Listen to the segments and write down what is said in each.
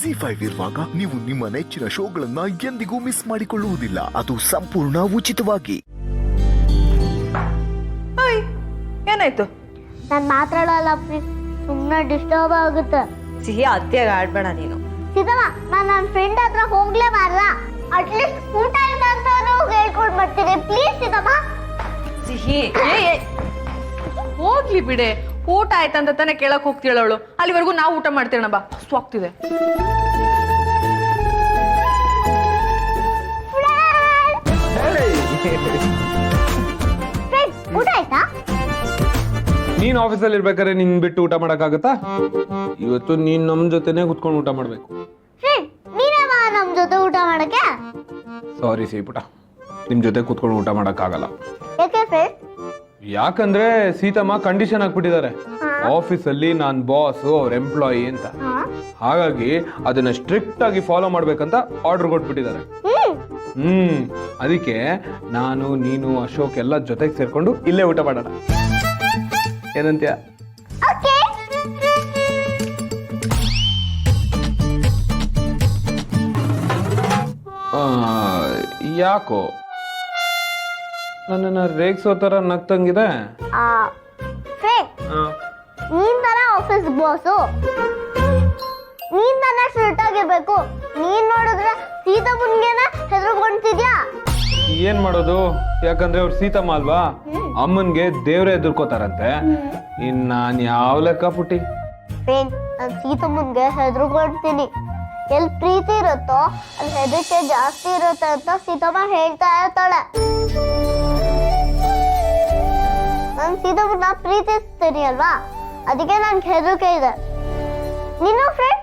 ZEE5 ಇರುವಾಗ ನೀವು ನಿಮ್ಮ ನೆಚ್ಚಿನ ಶೋಗಳನ್ನ ಎಂದಿಗೂ ಮಿಸ್ ಮಾಡಿಕೊಳ್ಳುವುದಿಲ್ಲ. ಅದು ಸಂಪೂರ್ಣ ಉಚಿತವಾಗಿ. ಏನಾಯ್ತು? ನಾನು ಮಾತಾಡಲ್ಲ ಸುಮ್ಮನೆ ಡಿಸ್ಟರ್ಬ್ ಆಗುತ್ತೆ. ಸಿಹಿ ಅತ್ಯಾಗ ಆಡ್ಬೇಡ ನೀನು. ಸಿದ್ದಮ್ಮ, ನಾನು ನನ್ನ ಫ್ರೆಂಡ್ ಹತ್ರ ಹೋಗ್ಲೇಬಾರ್ದ? ಅಟ್ಲೀಸ್ಟ್ ಊಟ ಅಂತ ಹೇಳ್ಕೊಂಡು ಬರ್ತೀನಿ ಪ್ಲೀಸ್ ಸಿದ್ದಮ್ಮ. ಸಿಹಿ ಹೋಗ್ಲಿ ಬಿಡೆ, ಊಟ ಆಯ್ತಂತ ತಾನೇ ಕೇಳಕ್ ಹೋಗ್ತೀಳವಳು. ಅಲ್ಲಿವರೆಗೂ ನಾವು ಊಟ ಮಾಡ್ತೀರಣ ಬಾ, ಸ್ವಾಗ್ತಿದೆ. ಊಟ ಆಯ್ತಾ? ನೀನ್ ಆಫೀಸಲ್ಲಿ ಇರ್ಬೇಕಾದ್ರೆ ನಿನ್ ಬಿಟ್ಟು ಊಟ ಮಾಡಕ್ಕಾಗತ್ತಾ? ಇವತ್ತು ನೀನ್ ನಮ್ ಜೊತೆನೆ ಕುತ್ಕೊಂಡು ಊಟ ಮಾಡ್ಬೇಕು. ನೀನೇನಾ ನಮ್ ಜೊತೆ ಊಟ ಮಾಡಕ್ಕೆ? ಸಾರಿ ಸೀಪುಟ, ನಿಮ್ ಜೊತೆ ಕುತ್ಕೊಂಡು ಊಟ ಮಾಡಕ್ಕಾಗಲ್ಲ. ಯಾಕೆ ಫ್ರೆಂಡ್? ಯಾಕಂದ್ರೆ ಸೀತಮ್ಮ ಕಂಡೀಷನ್ ಹಾಕ್ಬಿಟ್ಟಿದ್ದಾರೆ, ಆಫೀಸಲ್ಲಿ ನಾನ್ ಬಾಸ್, ಅವ್ರ ಎಂಪ್ಲಾಯಿ ಅಂತ. ಹಾಗಾಗಿ ಅದನ್ನ ಸ್ಟ್ರಿಕ್ಟ್ ಆಗಿ ಫಾಲೋ ಮಾಡ್ಬೇಕಂತ ಆರ್ಡರ್ ಕೊಟ್ಬಿಟ್ಟಿದ್ದಾರೆ. ಅದಕ್ಕೆ ನಾನು, ನೀನು, ಅಶೋಕ್ ಎಲ್ಲ ಜೊತೆಗೆ ಸೇರ್ಕೊಂಡು ಇಲ್ಲೇ ಊಟ ಮಾಡೋಣ. ಏನಂತ್ಯ? ಯಾಕೋ ನನ್ನನ್ನ ರೇಗ್ಸೋ ತರ ನಗ್ತಂಗಿದೆ? ನೀನ್ ತಾನೇ ಆಫೀಸ್ ಬಾಸು, ನೀನ್ ತಾನೇ ಸ್ಟ್ರಿಕ್ಟ್ ಆಗಿರ್ಬೇಕು. ನೀನ್ ನೋಡಿದ್ರೆ ಸೀತಮ್ಮನ್ಗೆನ ಹೆದರ್ಕೊಂತಿದ್ಯಾ? ಏನ್ ಮಾಡೋದು, ಯಾಕಂದ್ರೆ ಅವ್ರು ಸೀತಮ್ಮ ಅಲ್ವಾ, ಅಮ್ಮನ್ಗೆ ದೇವ್ರೇ ಎದುರ್ಕೋತಾರಂತೆ. ಇನ್ ನಾನ್ ಯಾವ ಲೆಕ್ಕ ಪುಟ್ಟಿ? ನಾನು ಸೀತಮ್ಮನ್ಗೆ ಹೆದರ್ಕೊಳ್ತೀನಿ. ಎಲ್ಲಿ ಪ್ರೀತಿ ಇರುತ್ತೋ ಅಲ್ಲಿ ಹೆದರಿಕೆ ಜಾಸ್ತಿ ಇರುತ್ತೆ ಅಂತ ಸೀತಮ್ಮ ಹೇಳ್ತಾ ಇರ್ತಾಳೆ. ನಾನು ಸೀತಮ್ಮನ ಪ್ರೀತಿಸ್ತೀನಿ ಅಲ್ವಾ, ಅದಕ್ಕೆ ನನ್ಗೆ ಹೆದರಿಕೆ ಇದೆ. ನೀನು ಫ್ರೆಂಡ್?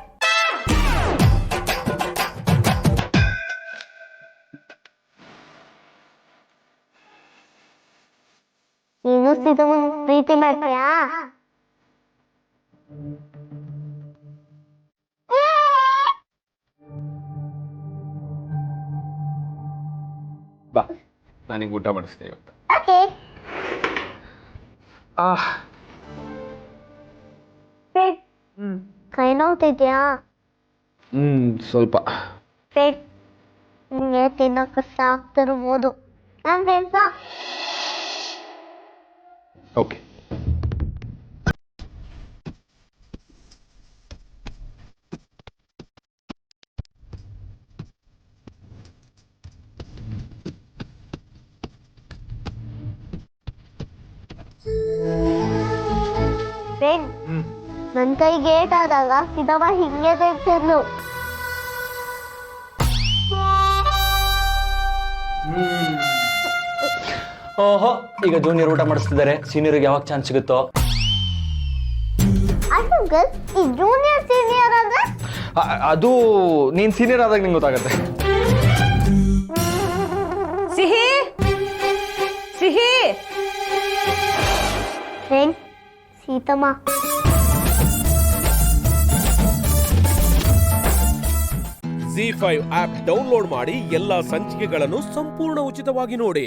ನೀನು ಸೀತಮ್ಮನ ಪ್ರೀತಿ ಮಾಡ್ತೀಯಾ? ಬಾ, ನಾನಿಗೆ ಊಟ ಮಾಡಿಸ್ತೇನೆ ಇವತ್ತು. ಕೈ ನೋವ್ತಿದ್ಯಾ? ಸ್ವಲ್ಪ. ನಿಂಗೆ ತಿನ್ನೋ ಕಷ್ಟ ಆಗ್ತಿರ್ಬೋದು. ನನ್ನ ಫ್ರೆಂಡ್ಸಾ? ಓಕೆ. ನನ್ ಕೈಗೆ ಏಟಾದಾಗ ಸಿದ್ದಮ್ಮ ಹಿಂಗೆ ತೆಗ್ತಿರ್ಲು. ಓಹೋ, ಈಗ ಜೂನಿಯರ್ ಊಟ ಮಾಡಿಸ್ತಿದ್ದಾರೆ, ಸೀನಿಯರ್ಗೆ ಯಾವಾಗ ಚಾನ್ಸ್ ಸಿಗುತ್ತೋ? ಅಂಕಲ್, ಈ ಜೂನಿಯರ್ ಸೀನಿಯರ್ ಅಂದ್ರೆ? ಅದು ನೀನ್ ಸೀನಿಯರ್ ಆದಾಗ ನಿಂಗೆ ಗೊತ್ತಾಗತ್ತೆ. ಸಿಹಿ ಸಿಹಿ friend Seethamma. ZEE5 app download ಮಾಡಿ ಎಲ್ಲಾ ಸಂಚಿಕೆಗಳನ್ನು ಸಂಪೂರ್ಣ ಉಚಿತವಾಗಿ ನೋಡಿ.